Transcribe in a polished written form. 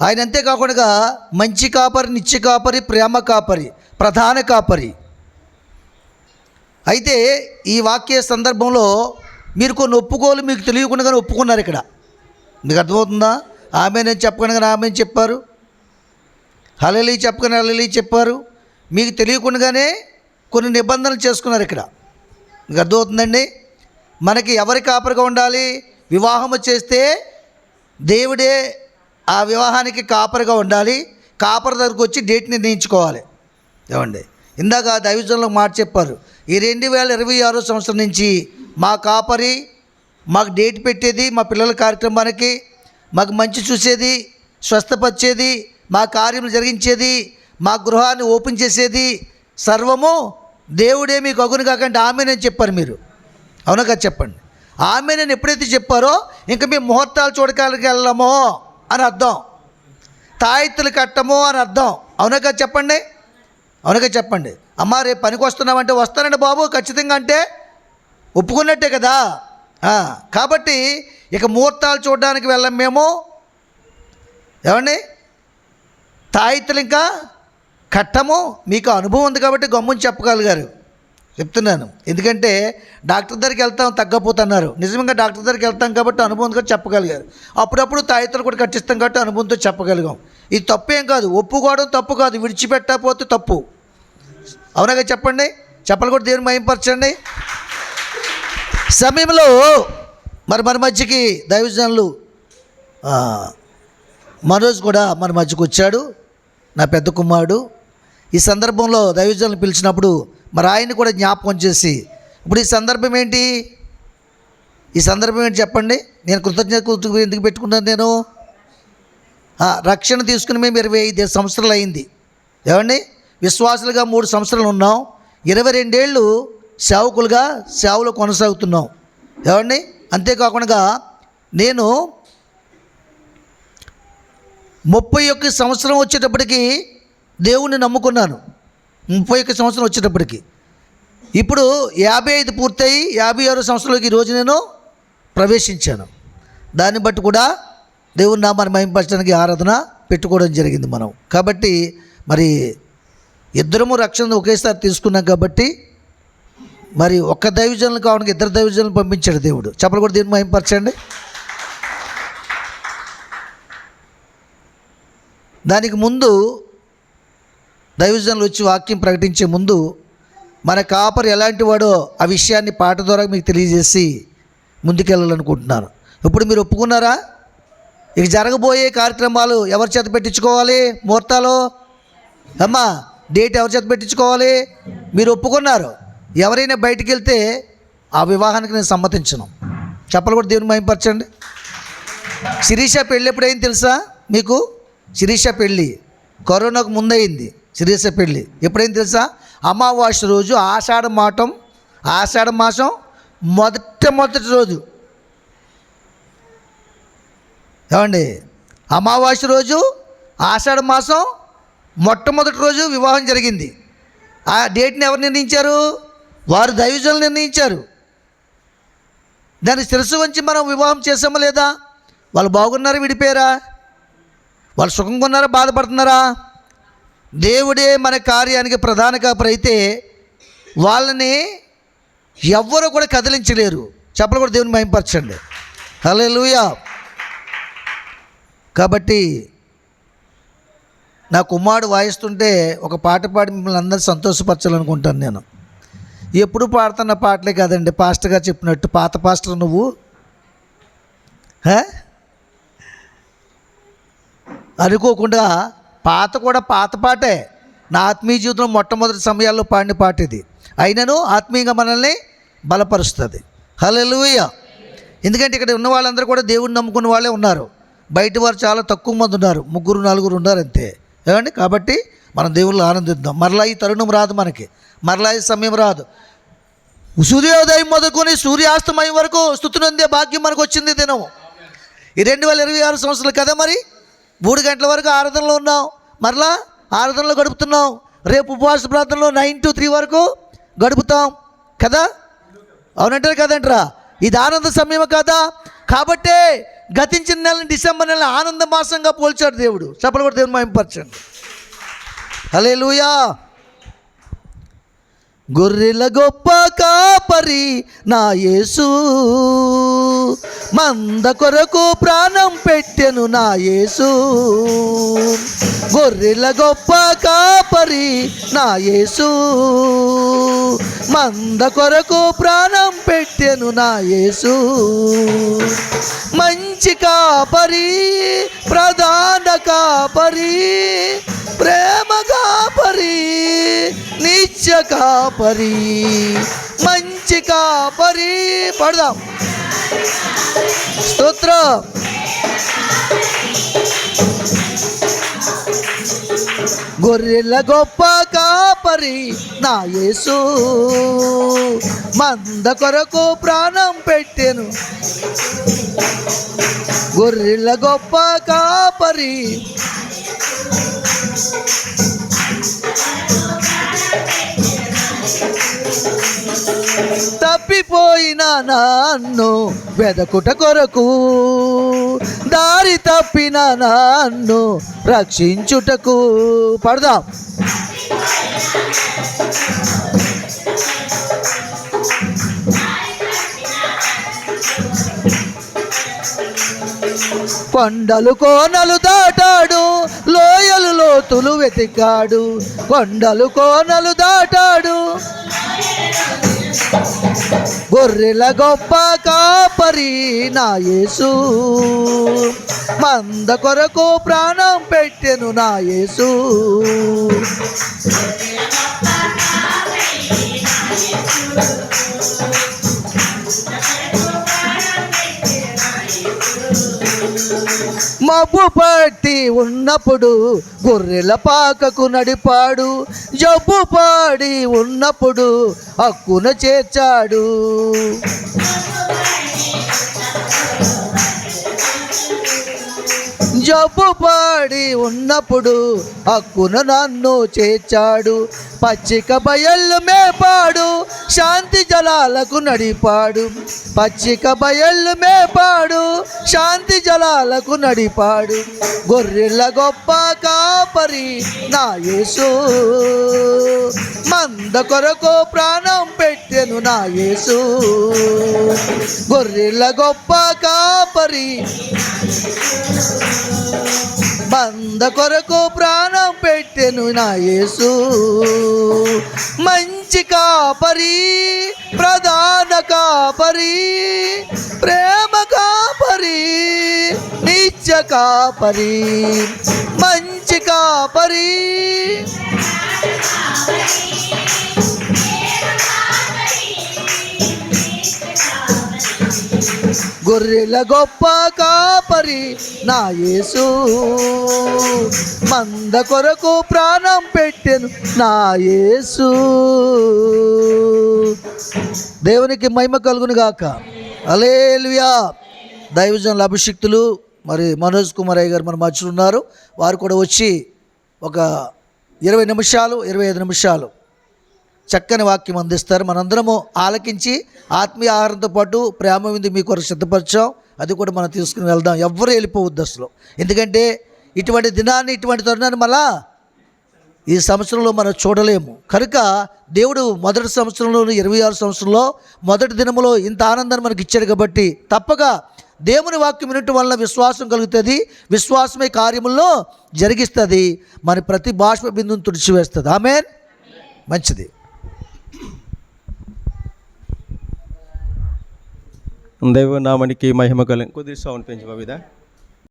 ఆయన అంతేకాకుండా మంచి కాపరి, నిత్య కాపరి, ప్రేమ కాపరి, ప్రధాన కాపరి. అయితే ఈ వాక్య సందర్భంలో మీరు కొన్ని ఒప్పుకోలు మీకు తెలియకుండానే ఒప్పుకున్నారు. ఇక్కడ మీకు అర్థమవుతుందా? ఆమె నేను చెప్పకుండా ఆమె చెప్పారు, హల్లెలూయా చెప్పకుండా హల్లెలూయా చెప్పారు. మీకు తెలియకుండానే కొన్ని నిబంధనలు చేసుకున్నారు. ఇక్కడ మీకు అర్థమవుతుందండి? మనకి ఎవరి కాపరిగా ఉండాలి? వివాహము చేస్తే దేవుడే ఆ వివాహానికి కాపరిగా ఉండాలి. కాపరి దగ్గరకు వచ్చి డేట్ నిర్ణయించుకోవాలి. ఏమండి, ఇందాక దైవజనులు మాట చెప్పారు, ఈ 2026 సంవత్సరం నుంచి మా కాపరి మాకు డేట్ పెట్టేది, మా పిల్లల కార్యక్రమానికి మాకు మంచి చూసేది, స్వస్థపరిచేది, మా కార్యములు జరిగించేది, మా గృహాన్ని ఓపెన్ చేసేది సర్వము దేవుడే మీకు అగును కాకంటే ఆమె నేను చెప్పారు. మీరు అవునా కదా చెప్పండి. ఆమె నేను ఎప్పుడైతే చెప్పారో ఇంకా మేము ముహూర్తాలు చూడకాలకి వెళ్ళమో అని అర్థం, తాయెత్తులు కట్టమో అని అర్థం. అవునా కదా చెప్పండి, అవునా కదా చెప్పండి. అమ్మ రేపు పనికి వస్తున్నామంటే వస్తానండి బాబు ఖచ్చితంగా అంటే ఒప్పుకున్నట్టే కదా. కాబట్టి ఇక ముహూర్తాలు చూడడానికి వెళ్ళం మేము. ఏమండి, తాయెత్తులు ఇంకా కట్టము. మీకు అనుభవం ఉంది కాబట్టి గమ్ముని చెప్పగలిగారు. చెప్తున్నాను, ఎందుకంటే డాక్టర్ దగ్గరికి వెళ్తాం తగ్గపోతున్నారు. నిజంగా డాక్టర్ దగ్గరికి వెళ్తాం కాబట్టి అనుభవంతో చెప్పగలిగారు. అప్పుడప్పుడు తాయెత్తులు కూడా కట్టిస్తాం కాబట్టి అనుభవంతో చెప్పగలిగాం. ఇది తప్పేం కాదు, ఒప్పుకోవడం తప్పు కాదు, విడిచిపెట్టకపోతే తప్పు. అవునాగా చెప్పండి, చెప్పలు కూడా దేవుని మహిమపరచండి. సమయంలో మన మధ్యకి దైవజనులు మనోజ్ కూడా మన మధ్యకి వచ్చాడు, నా పెద్ద కుమారుడు. ఈ సందర్భంలో దైవజనులు పిలిచినప్పుడు మరి ఆయన్ని కూడా జ్ఞాపకం చేసి, ఇప్పుడు ఈ సందర్భం ఏంటి, ఈ సందర్భం ఏంటి చెప్పండి. నేను కృతజ్ఞత ఎందుకు పెట్టుకున్నాను? నేను రక్షణ తీసుకుని మేము 25 సంవత్సరాలు అయింది. ఏమండి, విశ్వాసులుగా 3 సంవత్సరాలు ఉన్నాం. 22 ఏళ్ళు సేవకులుగా సేవలో కొనసాగుతున్నాం. ఏమండి, అంతేకాకుండా నేను 31 సంవత్సరం వచ్చేటప్పటికి దేవుణ్ణి నమ్ముకున్నాను. 31 సంవత్సరం వచ్చేటప్పటికి ఇప్పుడు 55 పూర్తయి 56 సంవత్సరంలోకి ఈరోజు నేను ప్రవేశించాను. దాన్ని బట్టి కూడా దేవుని నామాన్ని మహిమపరచడానికి ఆరాధన పెట్టుకోవడం జరిగింది మనం. కాబట్టి మరి ఇద్దరము రక్షణ ఒకేసారి తీసుకున్నాం కాబట్టి మరి ఒక్క దైవజనులు కావడానికి 2 దైవజనులు పంపించాడు దేవుడు. చెప్పలు కూడా దేవుని మహిమపరచండి. దానికి ముందు దైవజనులు వచ్చి వాక్యం ప్రకటించే ముందు మన కాపరి ఎలాంటి వాడో ఆ విషయాన్ని పాట ద్వారా మీకు తెలియజేసి ముందుకెళ్ళాలనుకుంటున్నాను. ఇప్పుడు మీరు ఒప్పుకున్నారా? ఇక జరగబోయే కార్యక్రమాలు ఎవరి చేత పెట్టించుకోవాలి? ముహూర్తాలు అమ్మా డేట్ ఎవరి చేత పెట్టించుకోవాలి? మీరు ఒప్పుకున్నారు. ఎవరైనా బయటికి వెళ్తే ఆ వివాహానికి నేను సమ్మతించను. చెప్పలు కూడా దేవుని మహిమపరచండి. శిరీష పెళ్ళి ఎప్పుడైంది తెలుసా మీకు? శిరీష పెళ్ళి కరోనాకు ముందయింది. శిరీష పెళ్ళి ఎప్పుడైంది తెలుసా? అమావాస్య రోజు ఆషాఢ మాసం మొదటి రోజు. ఏమండి, అమావాస్య రోజు ఆషాఢ మాసం మొట్టమొదటి రోజు వివాహం జరిగింది. ఆ డేట్ని ఎవరు నిర్ణయించారు? వారు దైవజనులు నిర్ణయించారు. దాన్ని శిరస్సు వంచి మనం వివాహం చేసామా లేదా? వాళ్ళు బాగున్నారా, విడిపోయారా? వాళ్ళు సుఖంగా ఉన్నారా, బాధపడుతున్నారా? దేవుడే మన కార్యానికి ప్రధాన కాపరి అయితే వాళ్ళని ఎవ్వరూ కూడా కదిలించలేరు. చెప్పలు కూడా దేవుని మహిమపరచండి. హల్లెలూయా. కాబట్టి నా కుమారుడు వాయిస్తుంటే ఒక పాట పాడి మిమ్మల్ని అందరూ సంతోషపరచాలనుకుంటాను. నేను ఎప్పుడు పాడుతున్న పాటలే కాదండి, పాస్టర్ గారు చెప్పినట్టు పాత పాస్టర్ నువ్వు అనుకోకుండా పాత పాటే నా ఆత్మీయ జీవితంలో మొట్టమొదటి సమయాల్లో పాడిన పాట ఇది. అయినను ఆత్మీయంగా మనల్ని బలపరుస్తుంది. హల్లెలూయా. ఎందుకంటే ఇక్కడ ఉన్న వాళ్ళందరూ కూడా దేవుడిని నమ్ముకున్న వాళ్ళే ఉన్నారు. బయట వారు చాలా తక్కువ మంది ఉన్నారు, 3 4 ఉన్నారు అంతే. ఏమండి, కాబట్టి మనం దేవుళ్ళు ఆనందిద్దాం. మరలా ఈ తరుణం రాదు మనకి, మరలా ఈ సమయం రాదు. సూర్యోదయం మొదలుకొని సూర్యాస్తమయం వరకు స్తుతినందే భాగ్యం మనకు వచ్చింది దినం. ఈ 2026 సంవత్సరాలు కదా. మరి 3 గంటల వరకు ఆరాధనలో ఉన్నాం, మరలా ఆరాధనలో గడుపుతున్నాం. రేపు ఉపవాస ప్రార్థనలో 9 to 3 వరకు గడుపుతాం కదా. అవునంటారు కదంటారా? ఇది ఆనంద సమయం కదా. కాబట్టే గతించిన నెలని డిసెంబర్ నెల ఆనంద మాసంగా పోల్చాడు దేవుడు. చెప్పలు కూడా దేవుని మహిమపరచండి. హల్లెలూయా. గొర్రెల గొప్ప కాపరి నా యేసు, మంద కొరకు ప్రాణం పెట్టెను నా యేసు. గొర్రెల గొప్ప కాపరి నా యేసు, మంద కొరకు ప్రాణం పెట్టెను నా యేసు. మంచి కాపరి, ప్రధాన కాపరి, ప్రేమ కాపరి, నిత్య కాపరి, మంచి కాపరి. పడదాం. స్తోత్రం. గొర్రెల గొప్ప కాపరి నా యేసు, మంద కొరకు ప్రాణం పెట్టెను. గొర్రెల గొప్ప కాపరి, తప్పిపోయిన నన్ను వెదకుట కొరకు, దారి తప్పిన నన్ను రక్షించుటకు. పడదాం. కొండలు కోనలు దాటాడు, లోయలు లోతులు వెతికాడు. కొండలు కోనలు దాటాడు, గొర్రెల గొప్ప కాపరి నా యేసు, మంద కొరకు ప్రాణం పెట్టెను నా యేసు. మబ్బు పట్టి ఉన్నప్పుడు గొర్రెల పాకకు నడిపాడు, జబ్బు పాడి ఉన్నప్పుడు హక్కున చేర్చాడు. జబ్బు పాడి ఉన్నప్పుడు హక్కున నన్ను చేర్చాడు. పచ్చిక బయళ్ళు మేపాడు, శాంతి జలాలకు నడిపాడు. పచ్చిక బయళ్ళు మేపాడు, శాంతి జలాలకు నడిపాడు. గొర్రెల గొప్ప కాపరి నా యేసు, మంద కొరకు ప్రాణం పెట్టెను నా యేసు. గొర్రెల గొప్ప కాపరి, మంద కొరకు ప్రాణం పెట్టెను నా యేసు. మంచి కాపరి, ప్రధాన కాపరి, ప్రేమ కాపరి, నిత్య కాపరి, మంచి కాపరి. గొర్రెల గొప్ప కాపరి నా యేసు, మంద కొరకు ప్రాణం పెట్టెను నా యేసు. దేవునికి మహిమ కలుగును గాక. హల్లెలూయా. దైవజనుల అభిషిక్తులు మరి మనోజ్ కుమార్ అయ్య గారు మన మధ్యలో ఉన్నారు. వారు కూడా వచ్చి ఒక 20 నిమిషాలు 25 నిమిషాలు చక్కని వాక్యం అందిస్తారు. మనందరము ఆలకించి ఆత్మీయ ఆహారంతో పాటు ప్రేమ విందు మీ కొరకు సిద్ధపరిచాం. అది కూడా మనం తీసుకుని వెళ్దాం. ఎవ్వరూ వెళ్ళిపోవద్దు అసలు. ఎందుకంటే ఇటువంటి దినాన్ని, ఇటువంటి తరుణాన్ని మళ్ళా ఈ సంవత్సరంలో మనం చూడలేము. కనుక దేవుడు మొదటి సంవత్సరంలో 26 సంవత్సరంలో మొదటి దినములో ఇంత ఆనందాన్ని మనకి ఇచ్చాడు. కాబట్టి తప్పక దేవుని వాక్యం వినటం వలన విశ్వాసం కలుగుతుంది. విశ్వాసమే కార్యముల్లో జరిగిస్తుంది. మన ప్రతి బాష్ప బిందువును తుడిచివేస్తుంది. ఆమేన్. మంచిది. దైవ నామానికి మహిమ కలుగు. కొద్దిగా సౌండ్ పెంచు బాబిదా.